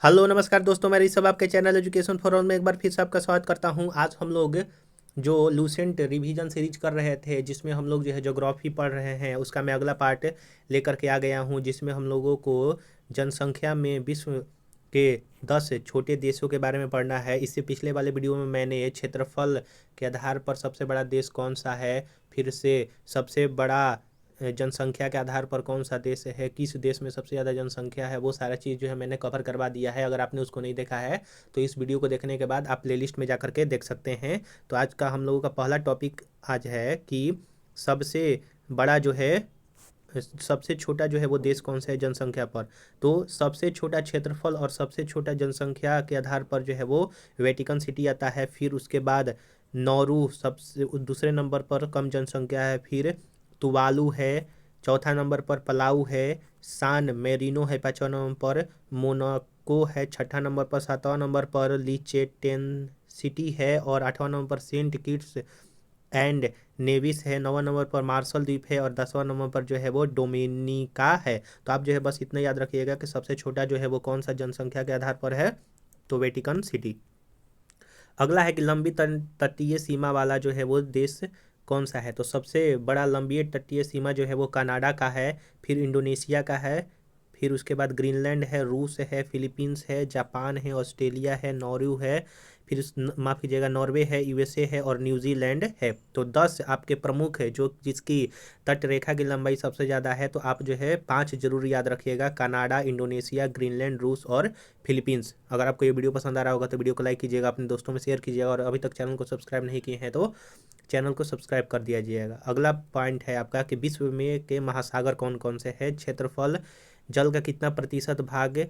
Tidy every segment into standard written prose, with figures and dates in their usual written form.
Hello नमस्कार दोस्तों, मैं ऋषभ आपके चैनल एजुकेशन फॉर ऑल में एक बार फिर से आपका स्वागत करता हूं। आज हम लोग जो लूसेंट रिवीजन सीरीज कर रहे थे, जिसमें हम लोग जो है ज्योग्राफी पढ़ रहे हैं, उसका मैं अगला पार्ट लेकर के आ गया हूं, जिसमें हम लोगों को जनसंख्या में विश्व के 10 छोटे देशों के बारे में पढ़ना है। इससे पिछले वाले वीडियो में मैंने क्षेत्रफल के आधार पर सबसे बड़ा देश कौन सा है, फिर से सबसे बड़ा जनसंख्या के आधार पर कौन सा देश है, किस देश में सबसे ज़्यादा जनसंख्या है, वो सारा चीज़ जो है मैंने कवर करवा दिया है। अगर आपने उसको नहीं देखा है तो इस वीडियो को देखने के बाद आप प्लेलिस्ट में जा करके देख सकते हैं। तो आज का हम लोगों का पहला टॉपिक आज है कि सबसे बड़ा जो है, सबसे छोटा जो है वो देश कौन सा है जनसंख्या पर। तो सबसे छोटा क्षेत्रफल और सबसे छोटा जनसंख्या के आधार पर जो है वो वेटिकन सिटी आता है। फिर उसके बाद नौरू सबसे दूसरे नंबर पर कम जनसंख्या है। फिर तुवालू है चौथा नंबर पर, पलाऊ है, सान मेरिनो है पाँचवा नंबर पर, मोनाको है छठा नंबर पर, सातवां नंबर पर लिचेटेन सिटी है और आठवां नंबर पर सेंट किट्स एंड नेविस है, नौवां नंबर पर मार्शल द्वीप है और 10वां नंबर पर जो है वो डोमिनिका है। तो आप जो है बस इतना याद रखिएगा कि सबसे छोटा जो है वो कौन सा जनसंख्या के आधार पर है, तो वेटिकन सिटी। अगला है कि लंबी तटीय सीमा वाला जो है वो देश कौन सा है। तो सबसे बड़ा लंबी तटीय सीमा जो है वो कनाडा का है, फिर इंडोनेशिया का है, फिर उसके बाद ग्रीनलैंड है, रूस है, फिलीपींस है, जापान है, ऑस्ट्रेलिया है, नॉर्वे है, फिर माफ़ कीजिएगा नॉर्वे है, यूएसए है और न्यूजीलैंड है। तो 10 आपके प्रमुख है जो जिसकी तट रेखा की लंबाई सबसे ज़्यादा है। तो आप जो है 5 जरूर याद रखिएगा, कनाडा, इंडोनेशिया, ग्रीनलैंड, रूस और फिलीपींस। अगर आपको ये वीडियो पसंद आ रहा होगा तो वीडियो को लाइक कीजिएगा, अपने दोस्तों में शेयर कीजिएगा और अभी तक चैनल को सब्सक्राइब नहीं किए हैं तो चैनल को सब्सक्राइब कर दिया जाएगा। अगला पॉइंट है आपका कि विश्व में के महासागर कौन कौन से हैं, क्षेत्रफल, जल का कितना प्रतिशत भाग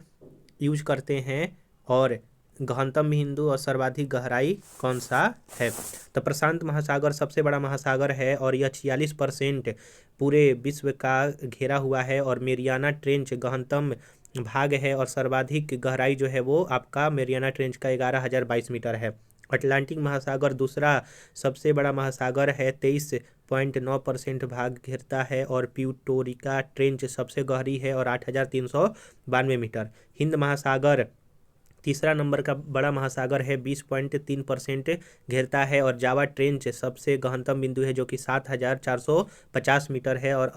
यूज करते हैं और गहनतम बिंदु और सर्वाधिक गहराई कौन सा है। तो प्रशांत महासागर सबसे बड़ा महासागर है और यह 46% पूरे विश्व का घेरा हुआ है और मेरियाना ट्रेंच गहनतम भाग है और सर्वाधिक गहराई जो है वो आपका मेरियाना ट्रेंच का 11,022 मीटर है। अटलांटिक महासागर दूसरा सबसे बड़ा महासागर है, 23.9% भाग घेरता है और प्यूटोरिका ट्रेंच सबसे गहरी है और 8,392 मीटर। हिंद महासागर तीसरा नंबर का बड़ा महासागर है, 20.3% घेरता है और जावा ट्रेंच सबसे गहनतम बिंदु है जो कि 7,450 मीटर है। और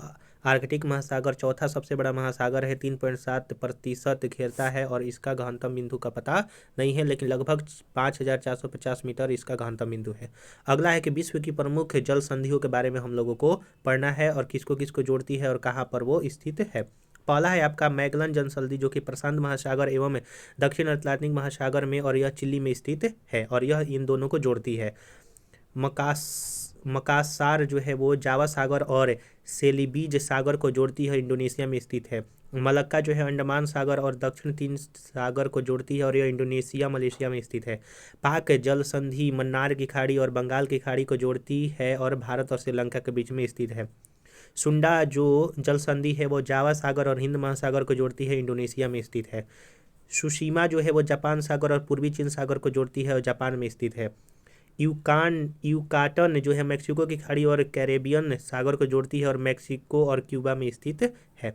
आर्कटिक महासागर चौथा सबसे बड़ा महासागर है, 3.7% घेरता है और इसका गहनतम बिंदु का पता नहीं है, लेकिन लगभग 5,450 मीटर इसका गहनतम बिंदु है। अगला है कि विश्व की प्रमुख जल संधियों के बारे में हम लोगों को पढ़ना है और किसको किसको जोड़ती है और कहाँ पर वो स्थित है। पहला है आपका मैगलन जल संधि जो कि प्रशांत महासागर एवं दक्षिण अटलांटिक महासागर में और यह चिली में स्थित है और यह इन दोनों को जोड़ती है। मकास मकासार जो है वो जावा सागर और सेलिबीज सागर को जोड़ती है, इंडोनेशिया में स्थित है। मलक्का जो है अंडमान सागर और दक्षिण तीन सागर को जोड़ती है और यह इंडोनेशिया मलेशिया में स्थित है। पाक जल संधि मन्नार की खाड़ी और बंगाल की खाड़ी को जोड़ती है और भारत और श्रीलंका के बीच में स्थित है। सुंडा जो जल संधि है वो जावा सागर और हिंद महासागर को जोड़ती है, इंडोनेशिया में स्थित है। सुशीमा जो है वो जापान सागर और पूर्वी चीन सागर को जोड़ती है और जापान में स्थित है। यूकाटन जो है मैक्सिको की खाड़ी और कैरेबियन सागर को जोड़ती है और मैक्सिको और क्यूबा में स्थित है।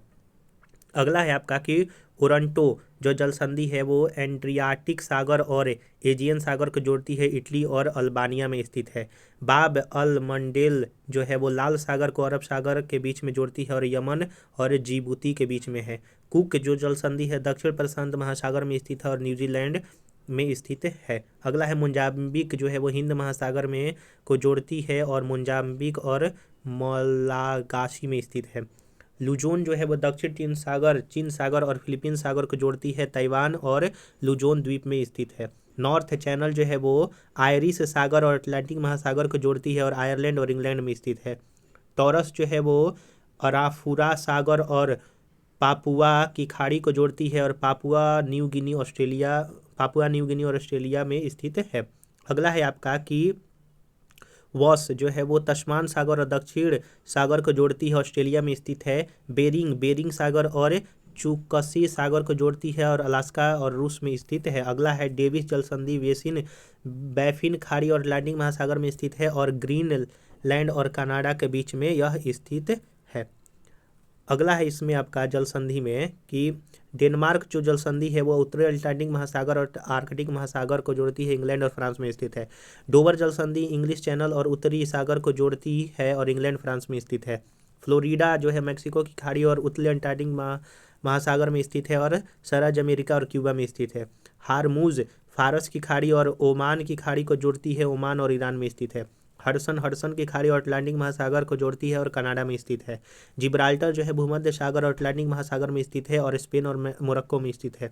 अगला है आपका कि ओरंटो जो जल संधि है वो एड्रियाटिक सागर और एजियन सागर को जोड़ती है, इटली और अल्बानिया में स्थित है। बाब अल मंडेल जो है वो लाल सागर को अरब सागर के बीच में जोड़ती है और यमन और जिबूती के बीच में है। कुक जो जल संधि है दक्षिण प्रशांत महासागर में स्थित है और न्यूजीलैंड में स्थित है। अगला है मोजाम्बिक जो है वो हिंद महासागर में को जोड़ती है और मोजाम्बिक और मलागासी में स्थित है। लुजोन जो है वो दक्षिण चीन सागर और फिलीपींस सागर को जोड़ती है, ताइवान और लुजोन द्वीप में स्थित है। नॉर्थ चैनल जो है वो आयरिश सागर और अटलांटिक महासागर को जोड़ती है और आयरलैंड और इंग्लैंड में स्थित है। टॉरस जो है वो अराफुरा सागर और पापुआ की खाड़ी को जोड़ती है और पापुआ न्यू गिनी और ऑस्ट्रेलिया में स्थित है। अगला है आपका कि वॉस जो है वो तस्मान सागर और दक्षिण सागर को जोड़ती है, ऑस्ट्रेलिया में स्थित है। बेरिंग सागर और चुकसी सागर को जोड़ती है और अलास्का और रूस में स्थित है। अगला है डेविस जल संधि बैफिन खाड़ी और अटलांटिक महासागर में स्थित है और ग्रीनलैंड और कनाडा के बीच में यह स्थित है। अगला है इसमें आपका जल संधि में कि डेनमार्क जो जल संधि है वो उत्तरी अटलांटिक महासागर और आर्कटिक महासागर को जोड़ती है, इंग्लैंड और फ्रांस में स्थित है। डोवर जल संधि इंग्लिश चैनल और उत्तरी सागर को जोड़ती है और इंग्लैंड फ्रांस में स्थित है। फ्लोरिडा जो है मैक्सिको की खाड़ी और उत्तरी अंटार्कटिक महासागर में स्थित है और सरज अमेरिका और क्यूबा में स्थित है। हारमूज फारस की खाड़ी और ओमान की खाड़ी को जोड़ती है, ओमान और ईरान में स्थित है। हडसन की खाड़ी और अटलांटिक महासागर को जोड़ती है और कनाडा में स्थित है। जिब्राल्टर जो है भूमध्य सागर और अटलांटिक महासागर में स्थित है और स्पेन और मोरक्को में स्थित है।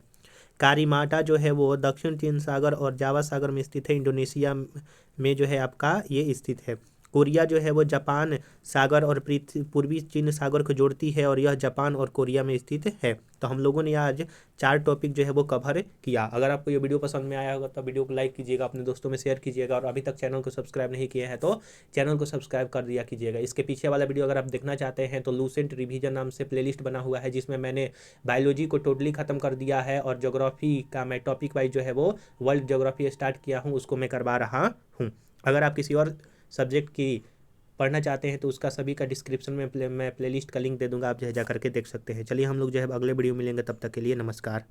कारीमाटा जो है वो दक्षिण चीन सागर और जावा सागर में स्थित है, इंडोनेशिया में जो है आपका ये स्थित है। कोरिया जो है वो जापान सागर और पूर्वी चीन सागर को जोड़ती है और यह जापान और कोरिया में स्थित है। तो हम लोगों ने आज 4 टॉपिक जो है वो कवर किया। अगर आपको ये वीडियो पसंद में आया होगा तो वीडियो को लाइक कीजिएगा, अपने दोस्तों में शेयर कीजिएगा और अभी तक चैनल को सब्सक्राइब नहीं किया है तो चैनल को सब्सक्राइब कर दिया कीजिएगा। इसके पीछे वाला वीडियो अगर आप देखना चाहते हैं तो लूसेंट रिवीजन नाम से प्लेलिस्ट बना हुआ है, जिसमें मैंने बायोलॉजी को टोटली खत्म कर दिया है और ज्योग्राफी का मैं टॉपिक वाइज जो है वो वर्ल्ड ज्योग्राफी स्टार्ट किया हूँ, उसको मैं करवा रहा हूँ। अगर आप किसी और सब्जेक्ट की पढ़ना चाहते हैं तो उसका सभी का डिस्क्रिप्शन में मैं प्लेलिस्ट का लिंक दे दूंगा, आप जो है जा करके देख सकते हैं। चलिए हम लोग जो है अगले वीडियो मिलेंगे, तब तक के लिए नमस्कार।